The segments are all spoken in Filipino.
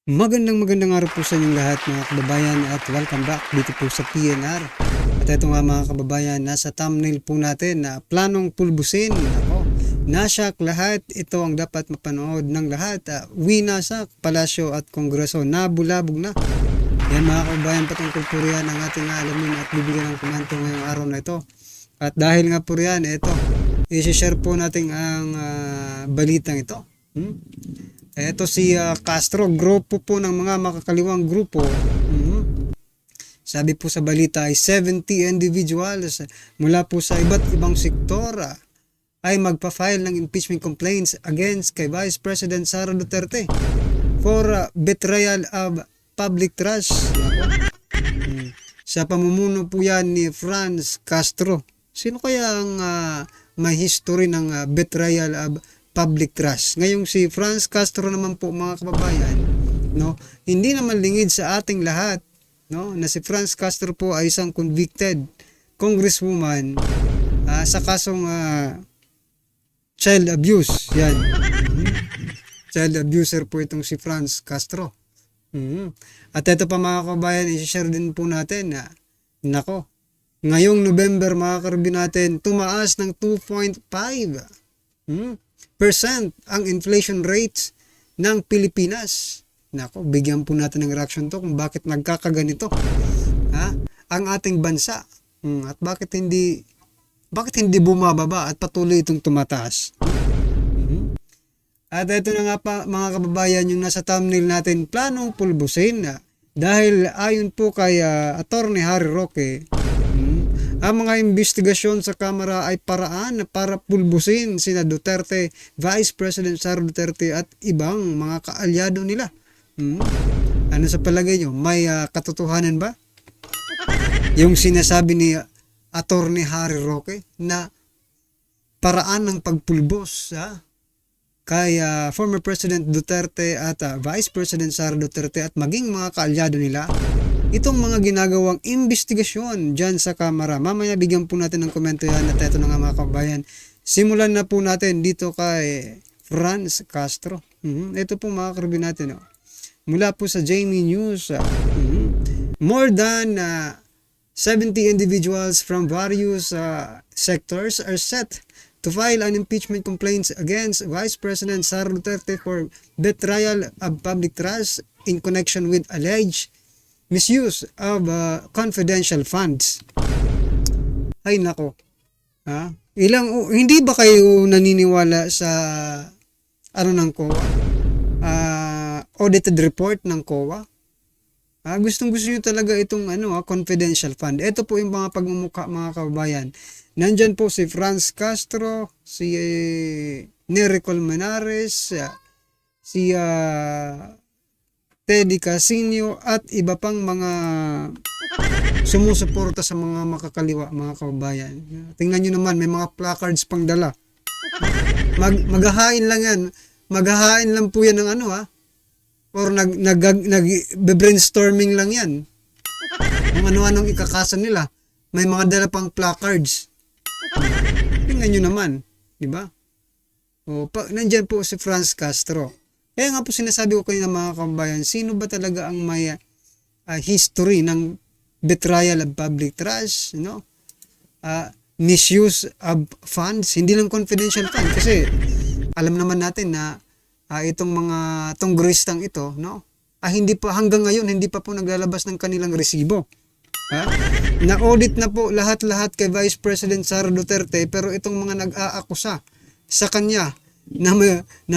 Magandang araw po sa inyong lahat mga kababayan at welcome back dito po sa PNR. At ito nga mga kababayan, nasa thumbnail po natin na planong pulbusin. Ako, nasyak lahat, ito ang dapat mapanood ng lahat. Winasak, palasyo at kongreso, nabulabog na. Yan mga kababayan, patungkol po riyan ang ating alamin at bibigyan ng komento ngayong araw na ito. At dahil nga po riyan, ito, i-share po natin ang balitang ito. Ito si Castro, grupo po ng mga makakaliwang grupo. Sabi po sa balita ay 70 individuals mula po sa iba't ibang sektor ay magpa-file ng impeachment complaints against kay Vice President Sara Duterte for betrayal of public trust. Sa pamumuno po yan ni Franz Castro. Sino kaya ang may history ng betrayal of public trust? Ngayong si Franz Castro naman po mga kababayan, no, hindi naman lingid sa ating lahat, no, na si Franz Castro po ay isang convicted congresswoman sa kasong child abuse. Yan. Child abuser po itong si Franz Castro. At ito pa mga kababayan, i-share din po natin na nako, ngayong November mga karabin natin, tumaas ng 2.5% ang inflation rates ng Pilipinas. Nako, bigyan po natin ng reaction to kung bakit nagkakaganito ang ating bansa. At bakit hindi bumababa at patuloy itong tumataas. At ito na nga pa mga kababayan yung nasa thumbnail natin, planong pulbusin dahil ayon po kay Attorney Harry Roque, ang mga investigasyon sa Kamara ay paraan para pulbusin sina Duterte, Vice President Sara Duterte at ibang mga kaalyado nila. Ano sa palagay nyo? May katotohanan ba? Yung sinasabi ni Attorney Harry Roque na paraan ng pagpulbos kay former President Duterte at Vice President Sara Duterte at maging mga kaalyado nila, itong mga ginagawang investigasyon dyan sa Kamara. Mamaya bigyan po natin ng komento yan. At ito na nga mga kabayan, simulan na po natin dito kay Franz Castro. Ito po mga karabin natin. Mula po sa JME News, more than 70 individuals from various sectors are set to file an impeachment complaints against Vice President Sara Duterte for betrayal of public trust in connection with alleged misuse of confidential funds. Ay nako. Hindi ba kayo naniniwala sa ng COA? Audited report ng COA? Gustong-gusto niyo talaga itong confidential fund. Ito po yung mga pagmumukha mga kababayan. Nandyan po si Franz Castro, si Nery Colmenares, si Teddy Casino at iba pang mga sumusuporta sa mga makakaliwa mga kababayan. Tingnan nyo naman, may mga placards pang dala. Maghahain lang yan. Maghahain lang po yan ng or nag-brainstorming lang yan. Kung ano-anong ikakasan nila. May mga dala pang placards. Tingnan nyo naman. Diba? Nandyan po si Franz Castro. Kaya nga po sinasabi ko kayo mga kababayan, sino ba talaga ang may history ng betrayal of public trust, misuse of funds, hindi lang confidential fund. Kasi alam naman natin na itong mga tonggristang ito, hindi pa hanggang ngayon hindi pa po naglalabas ng kanilang resibo. Na-audit na po lahat-lahat kay Vice President Sara Duterte, pero itong mga nag-aakusa sa kanya na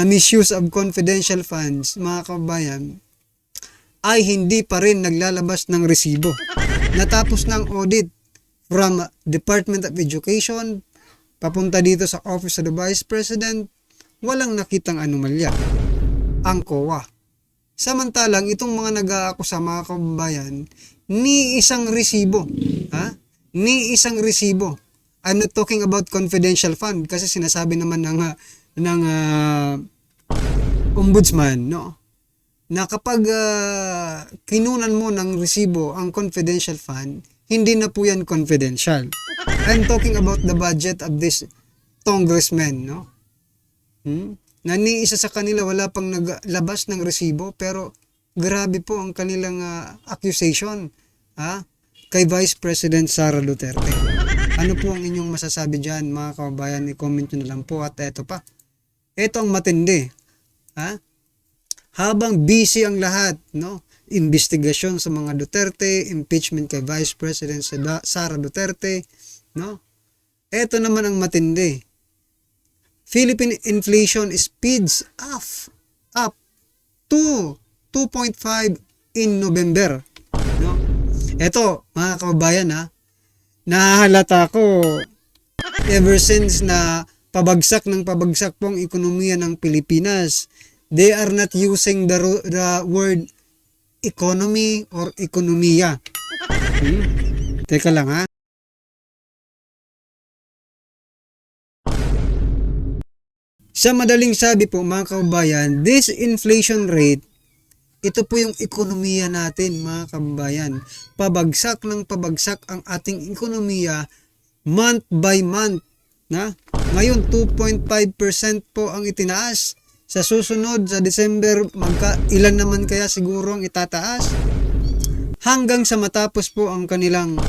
misuse of confidential funds, mga kababayan, ay hindi pa rin naglalabas ng resibo. Natapos ng audit from Department of Education, papunta dito sa Office of the Vice President, walang nakitang anomalya ang COA. Samantalang itong mga nag-aakusa mga kababayan, ni isang resibo. Ni isang resibo. I'm not talking about confidential fund kasi sinasabi naman ng ombudsman, na kapag kinunan mo ng resibo ang confidential fund, hindi na po yan confidential. I'm talking about the budget of this congressman, na ni isa sa kanila wala pang naglabas ng resibo, pero grabe po ang kanilang accusation kay Vice President Sara Duterte. Ano po ang inyong masasabi dyan, mga kababayan? I-comment nyo na lang po. At eto pa. Eto ang matindi. Habang busy ang lahat, no? Investigasyon sa mga Duterte, impeachment kay Vice President Sara Duterte, no? Eto naman ang matindi. Philippine inflation speeds up to 2.5 in November. No? Eto, mga kababayan, nahahalata ko ever since na pabagsak po ang ekonomiya ng Pilipinas, they are not using the word economy or ekonomiya. Teka lang Sa madaling sabi po, mga kababayan, this inflation rate, ito po yung ekonomiya natin, mga kababayan. Pabagsak ang ating ekonomiya month by month. Ngayon, 2.5% po ang itinaas. Sa susunod, sa December, ilan naman kaya siguro ang itataas? Hanggang sa matapos po ang kanilang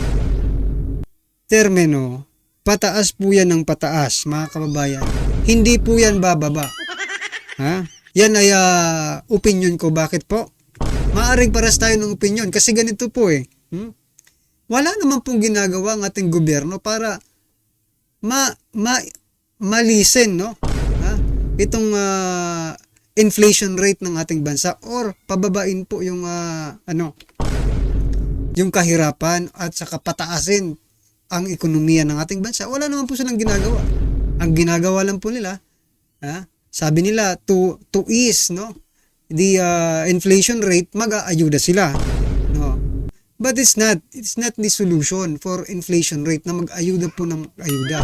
termino, pataas po yan ng pataas, mga kababayan. Hindi po yan bababa. Yan ay opinion ko. Bakit po? Maaring paras tayo ng opinion. Kasi ganito po Wala naman pong ginagawa ang ating gobyerno para malisen, no? Itong inflation rate ng ating bansa or pababain po yung yung kahirapan at saka pataasin ang ekonomiya ng ating bansa. Wala naman po silang ginagawa. Ang ginagawa lang po nila, sabi nila to ease, no, the inflation rate, mag-aayuda sila, no. But it's not the solution for inflation rate na mag-ayuda po ng ayuda.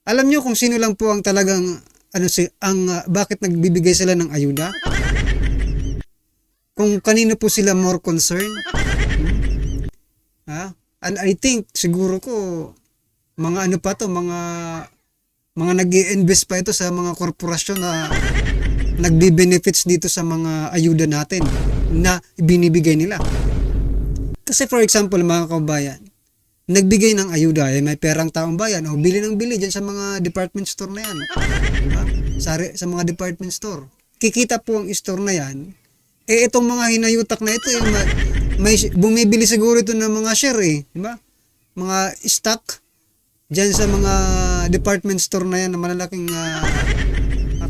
Alam nyo kung sino lang po ang talagang bakit nagbibigay sila ng ayuda? Kung kanino po sila more concerned? And I think siguro ko mga mga nag-i-invest pa ito sa mga korporasyon na nagbi-benefits dito sa mga ayuda natin na binibigay nila. Kasi for example, mga kababayan, nagbigay ng ayuda, may perang taong bayan, bili ng bili dyan sa mga department store na yan. Diba? Sa mga department store. Kikita po ang store na yan, itong mga hinayutak na ito, may bumibili siguro ito ng mga share, diba? Mga stock dyan sa mga department store na yan na malalaking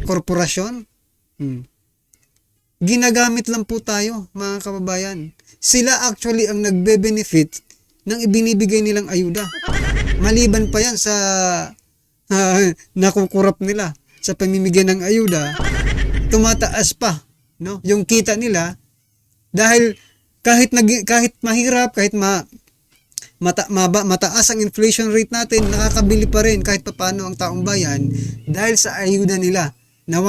korporasyon. Ginagamit lang po tayo, mga kababayan. Sila actually ang nagbe-benefit ng ibinibigay nilang ayuda. Maliban pa yan sa nakukurap nila sa pamimigay ng ayuda, tumataas pa, no, yung kita nila dahil kahit mahirap, kahit mataas ang inflation rate natin, nakakabili pa rin kahit papaano ang taong bayan dahil sa ayuda nila na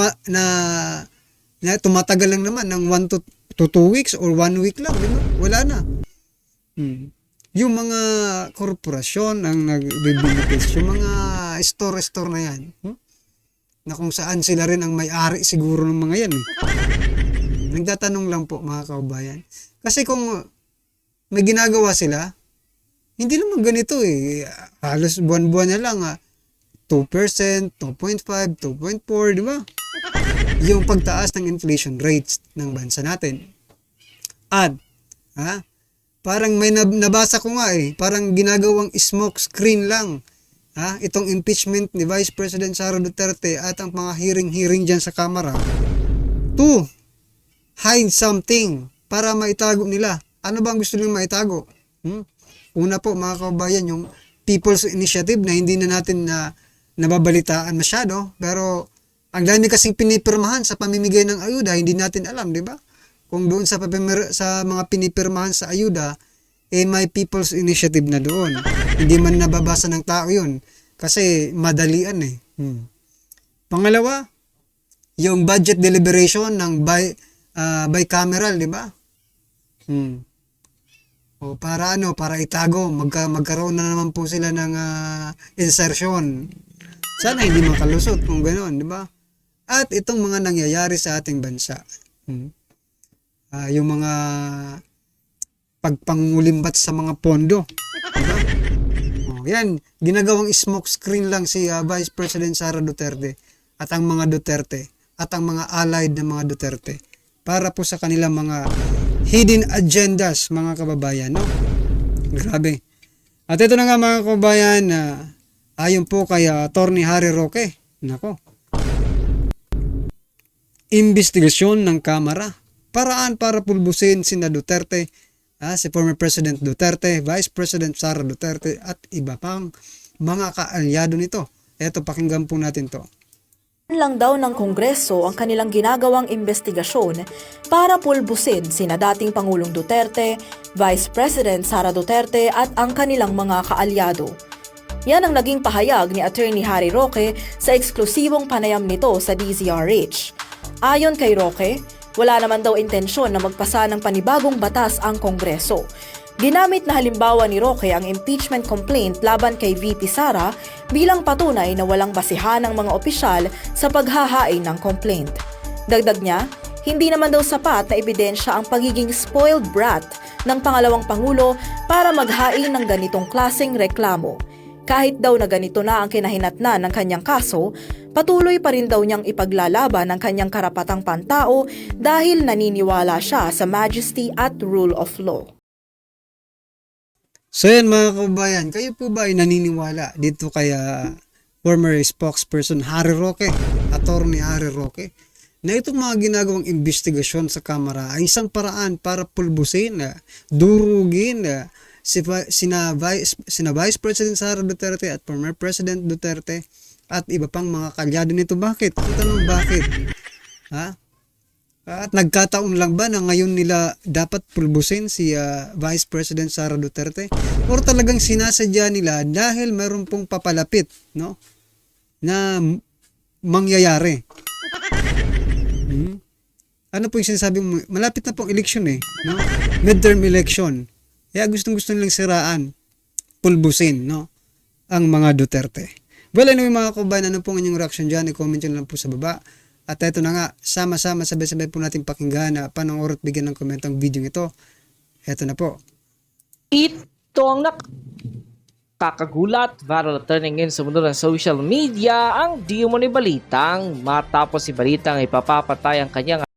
tumatagal lang naman ng 1 to 2 weeks or 1 week lang, diba? Wala na. Yung mga korporasyon ang nagbe-benefits, yung mga store na yan, na kung saan sila rin ang may-ari siguro ng mga yan. Nagtatanong lang po, mga kababayan. Kasi kung may ginagawa sila, hindi naman ganito halos buwan-buwan na lang 2%, 2.5, 2.4, di ba? Yung pagtaas ng inflation rates ng bansa natin. At parang may nabasa ko nga parang ginagawang smoke screen lang itong impeachment ni Vice President Sara Duterte at ang mga hearing dyan sa Kamara to hide something para maitago nila. Ano ba ang gusto nilang maitago? Una po, mga kababayan, yung People's Initiative na hindi na natin nababalitaan masyado, pero ang dami kasing pinipirmahan sa pamimigay ng ayuda, hindi natin alam, di ba? Kung doon sa mga pinipirmahan sa ayuda, may People's Initiative na doon. Hindi man nababasa ng tao yun. Kasi madalian Pangalawa, yung budget deliberation ng bicameral, di ba? Para itago, magkaroon na naman po sila ng insertion. Sana hindi makalusot kung gano'n, di ba? At itong mga nangyayari sa ating bansa. yung mga pagpangulimbat sa mga pondo. Diba? Yan, ginagawang smoke screen lang si Vice President Sara Duterte at ang mga Duterte at ang mga allied na mga Duterte para po sa kanilang mga hidden agendas, mga kababayan, no? Grabe. At ito na nga, mga kababayan, ayon po kay Attorney Harry Roque, nako, investigasyon ng Kamara, paraan para pulbusin sina Duterte, si former President Duterte, Vice President Sara Duterte at iba pang mga kaalyado nito. Eto, pakinggan po natin to. Lang daw ng Kongreso ang kanilang ginagawang investigasyon para pulbusin sina dating Pangulong Duterte, Vice President Sara Duterte at ang kanilang mga kaalyado. Yan ang naging pahayag ni Attorney Harry Roque sa eksklusibong panayam nito sa DZRH. Ayon kay Roque, wala naman daw intensyon na magpasa ng panibagong batas ang Kongreso. Ginamit na halimbawa ni Roque ang impeachment complaint laban kay VP Sara bilang patunay na walang basihan ng mga opisyal sa paghahain ng complaint. Dagdag niya, hindi naman daw sapat na ebidensya ang pagiging spoiled brat ng pangalawang Pangulo para maghain ng ganitong klaseng reklamo. Kahit daw na ganito na ang kinahinatnan ng kanyang kaso, patuloy pa rin daw niyang ipaglalaban ang kanyang karapatang pantao dahil naniniwala siya sa majesty at rule of law. So yan, mga kababayan, kayo po ba ay naniniwala dito kay former spokesperson Harry Roque, Attorney Harry Roque, na itong mga ginagawang investigasyon sa Kamara ay isang paraan para pulbusin, durugin, sina Vice President Sara Duterte at former President Duterte at iba pang mga kalyado nito? Bakit? Ang tanong, bakit? At nagkataon lang ba na ngayon nila dapat pulbusin si Vice President Sara Duterte? Or talagang sinasadya nila dahil meron pong papalapit, no, na mangyayari? Ano po yung sinasabi mo? Malapit na pong election no? Midterm election. Kaya gustong-gusto nilang siraan, pulbusin, no, ang mga Duterte. Well, anyway, mga kababayan, ano pong inyong reaction dyan? I-comment nyo lang po sa baba. At ito na nga, sama-sama, sabay-sabay po natin pakinggan na panoorin at bigyan ng komento ang video ito. Ito na po. Ito ang nakakagulat, viral turning in sa mundo ng social media ang di umano'y balitang matapos si balitang ipapapatay ang kanyang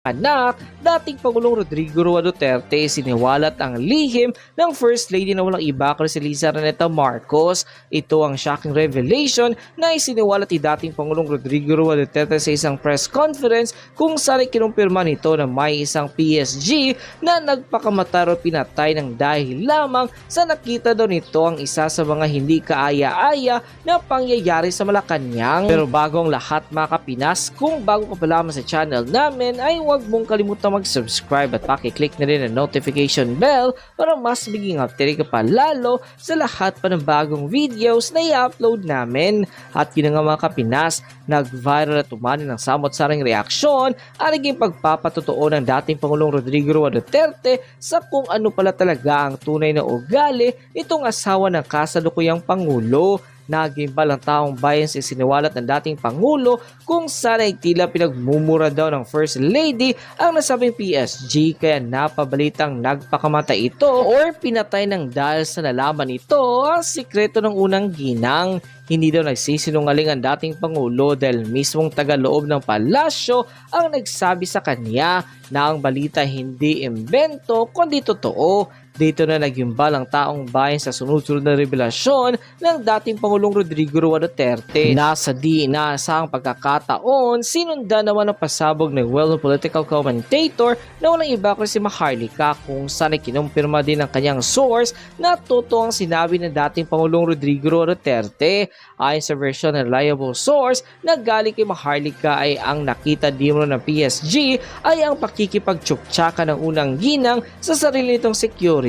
anak, dating Pangulong Rodrigo Roa Duterte, siniwalat ang lihim ng First Lady na walang iba kundi si Liza Araneta Marcos. Ito ang shocking revelation na isiniwalat ni dating Pangulong Rodrigo Roa Duterte sa isang press conference kung saan kinumpirma nito na may isang PSG na nagpakamatay o pinatay ng dahil lamang sa nakita daw nito ang isa sa mga hindi kaaya-aya na pangyayari sa Malacanang. Pero bago ang lahat, mga kapinas, kung bago ka pa lamang sa channel namin ay huwag mong kalimutan mag-subscribe at pakiclick na rin ang notification bell para mas maging updated ka pa lalo sa lahat pa ng bagong videos na i-upload namin. At yun nga, mga kapinas, nag-viral at umani ng samot-saring reaksyon ang naging pagpapatotoo ng dating Pangulong Rodrigo Roa Duterte sa kung ano pala talaga ang tunay na ugali nitong asawa ng kasalukuyang Pangulo. Nagimbal ang taong bayan sa siniwalat ng dating Pangulo kung saan ay tila pinagmumura daw ng First Lady ang nasabing PSG kaya napabalitang nagpakamatay ito or pinatay ng dahil sa nalaman ito ang sikreto ng unang ginang. Hindi daw nagsisinungaling ang dating Pangulo dahil mismong taga-loob ng palasyo ang nagsabi sa kanya na ang balita hindi imbento kundi totoo. Dito na nagimbal ang taong bayan sa sunod-sunod na revelasyon ng dating Pangulong Rodrigo Roa Duterte. Nasa di inaasahang pagkakataon, sinundan naman ang pasabog ng well-known political commentator na walang iba kundi si Maharlika kung saan ay kinumpirma din ng kanyang source na totoo ang sinabi ng dating Pangulong Rodrigo Roa Duterte. Ayon sa version ng reliable source na galing kay Maharlika ay ang nakita di mo ng PSG ay ang pakikipagtsuktsakan ng unang ginang sa sarili nitong security.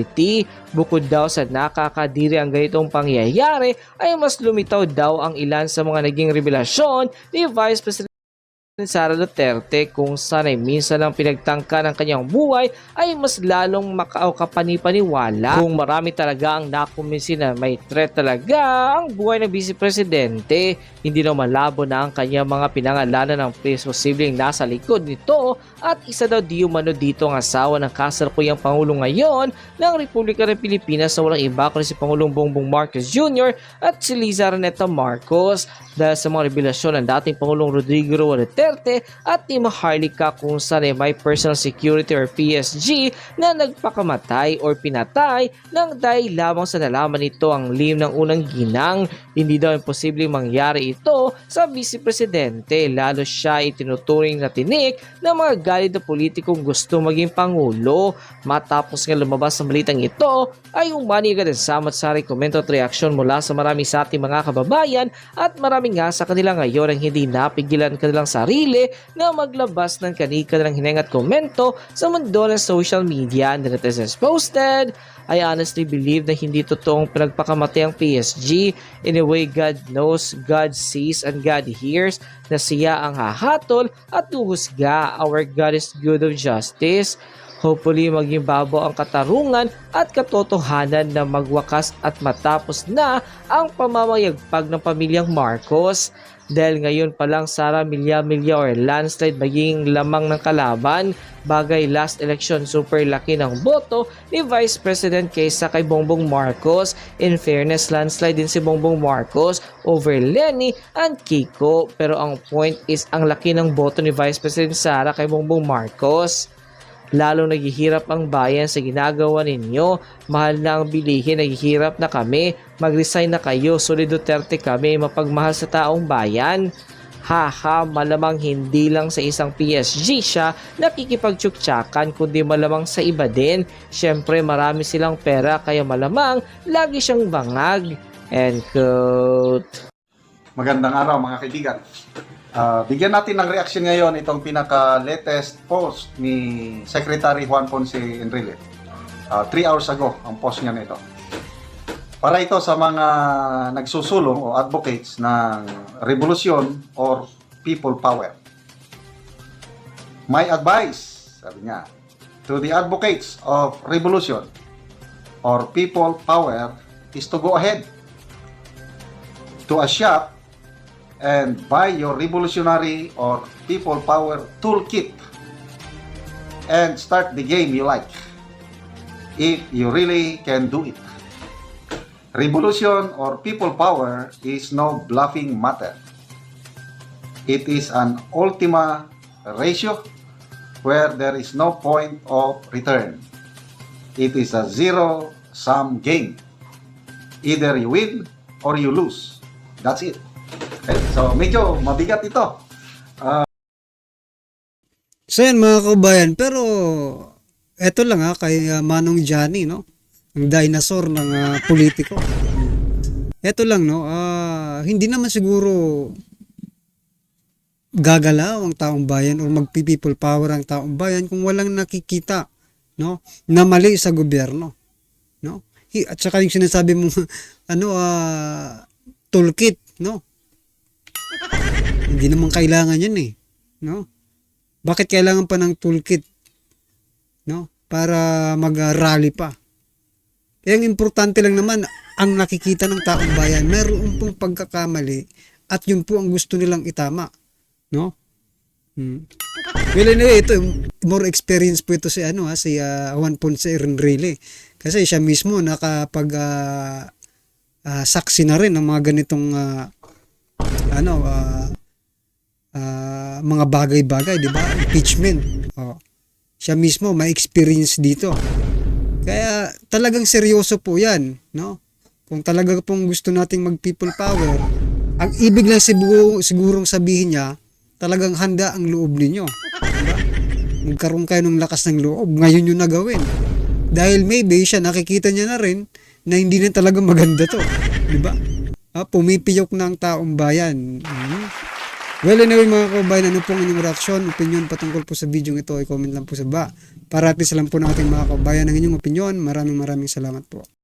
Bukod daw sa nakakadiri ang ganitong pangyayari ay mas lumitaw daw ang ilan sa mga naging revelasyon ni Vice President Sara Duterte kung saan ay minsan lang pinagtangka ng kanyang buhay ay mas lalong kapani-paniwala kung marami talaga ang nakumbinsi na may threat talaga ang buhay ng Vice Presidente. Hindi na malabo na ang kanyang mga pinangalanan ng posibleng nasa likod nito at isa daw di umano dito ang asawa ng kasalukuyang Pangulo ngayon ng Republika ng Pilipinas na walang iba kundi si Pangulong Bongbong Marcos Jr. at si Liza Araneta Marcos dahil sa mga revelasyon ng dating Pangulong Rodrigo Roa Duterte at ni Maharlika kung saan ay may personal security or PSG na nagpakamatay or pinatay nang dahil lamang sa nalaman nito ang lihim ng unang ginang. Hindi daw imposibleng mangyari ito sa Vice Presidente, lalo siya itinuturing na tinik ng mga galit na politikong gusto maging Pangulo. Matapos nga lumabas ang balitang ito ay umani agad ang samot-saring komento at reaksyon mula sa marami sa ating mga kababayan at marami nga sa kanila ngayon ang hindi napigilan kanilang sarili na maglabas ng kanilang hineng at komento sa mundo ng social media. And the netizens posted, I honestly believe na hindi totoong pinagpakamatay ang PSG. In a way, God knows, God sees, and God hears na siya ang hahatol at huhusga. Our God is good of justice. Hopefully, maging babo ang katarungan at katotohanan na magwakas at matapos na ang pamamayagpag ng pamilyang Marcos. Dahil ngayon pa lang Sara, milya-milya or landslide magiging lamang ng kalaban. Bagay last election super laki ng boto ni Vice President kaysa kay Bongbong Marcos. In fairness, landslide din si Bongbong Marcos over Lenny and Kiko. Pero ang point is ang laki ng boto ni Vice President Sara kay Bongbong Marcos. Lalo naghihirap ang bayan sa ginagawa ninyo. Mahal na ang bilihin, naghihirap na kami. Mag-resign na kayo, Solid Duterte kami, mapagmahal sa taong bayan. Haha, malamang hindi lang sa isang PSG siya nakikipagtsuktsakan kundi malamang sa iba din. Siyempre marami silang pera kaya malamang lagi siyang bangag. End quote. Magandang araw mga kaibigan. Bigyan natin ng reaction ngayon itong pinaka-latest post ni Secretary Juan Ponce Enrile. 3 hours ago ang post niya nito. Para ito sa mga nagsusulong o advocates ng revolusyon or people power. My advice, sabi niya, to the advocates of revolution or people power is to go ahead to a shop and buy your revolutionary or people power toolkit and start the game you like if you really can do it. Revolution or people power is no bluffing matter. It is an ultima ratio where there is no point of return. It is a zero-sum game. Either you win or you lose. That's it. Okay, so medyo mabigat ito. So yan mga kabayan, pero eto lang kay Manong Johnny, no? Ang dinosaur ng politiko. Eto lang, no? Hindi naman siguro gagalaw ang taong bayan o magpi-people power ang taong bayan kung walang nakikita, no? Na mali sa gobyerno, no? At saka yung sinasabi mo toolkit, no? Hindi naman kailangan yan no? Bakit kailangan pa ng toolkit, no? Para mag-rally pa. Ang importante lang naman ang nakikita ng taong bayan. Meron pong pagkakamali at yun po ang gusto nilang itama, no? Well, anyway, ito more experience po ito si Juan Ponce Enrile. Kasi siya mismo nakapag saksi na rin ng mga ganitong mga bagay-bagay, di ba? Impeachment. Siya mismo may experience dito. Kaya talagang seryoso po 'yan, no? Kung talaga pong gusto nating mag-people power, ang ibig lang sigurong sabihin niya, talagang handa ang loob ninyo. Diba? Magkaroon kayo ng lakas ng loob, ngayon yung nagawin. Dahil maybe siya nakikita niya na rin na hindi na talaga maganda to. Di ba? Pumipiyok na ang taong bayan. Well, anyway mga kabayan, ano pong inyong reaksyon, opinion patungkol po sa video ito, i-comment lang po sa baba. Para at least alam po ng ating mga kabayan ang inyong opinion. Maraming salamat po.